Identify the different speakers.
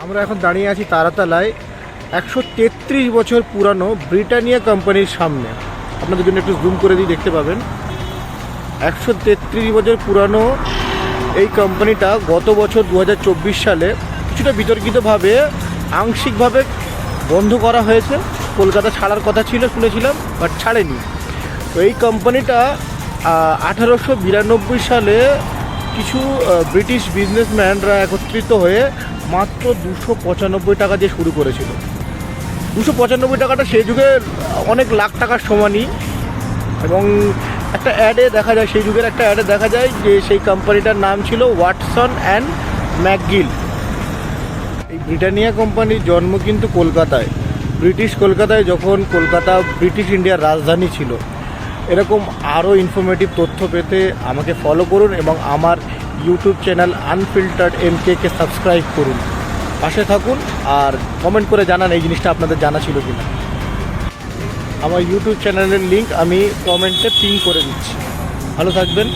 Speaker 1: আমরা এখন দাঁড়িয়ে আছি তারাতলায় 133 বছর পুরানো ব্রিটানিয়া কোম্পানির সামনে। আপনাদের জন্য একটু জুম করে দিয়ে দেখতে পাবেন। 133 বছর পুরানো এই কোম্পানিটা গত বছর 2024 সালে কিছুটা বিতর্কিতভাবে আংশিকভাবে বন্ধ করা হয়েছে। কলকাতা ছাড়ার কথা ছিল শুনেছিলাম, বাট ছাড়েনি। তো এই কোম্পানিটা 1892 সালে কিছু ব্রিটিশ বিজনেসম্যানরা একত্রিত হয়ে মাত্র 295 টাকা দিয়ে শুরু করেছিল। 295 টাকাটা সেই যুগে অনেক লাখ টাকার সমানই। এবং একটা অ্যাডে দেখা যায়, সেই যুগের একটা অ্যাডে দেখা যায় যে সেই কোম্পানিটার নাম ছিল ওয়াটসন অ্যান্ড ম্যাকগিল। এই ব্রিটানিয়া কোম্পানির জন্ম কিন্তু কলকাতায়, ব্রিটিশ কলকাতায়, যখন কলকাতা ব্রিটিশ ইন্ডিয়ার রাজধানী ছিল। এরকম আরও ইনফরমেটিভ তথ্য পেতে আমাকে ফলো করুন এবং আমার ইউটিউব চ্যানেল আনফিল্টার্ড এমকে সাবস্ক্রাইব করুন, পাশে থাকুন আর কমেন্ট করে জানান এই জিনিসটা আপনাদের জানা ছিল কিনা। আমার ইউটিউব চ্যানেলের লিঙ্ক আমি কমেন্টে পিন করে দিচ্ছি। ভালো থাকবেন।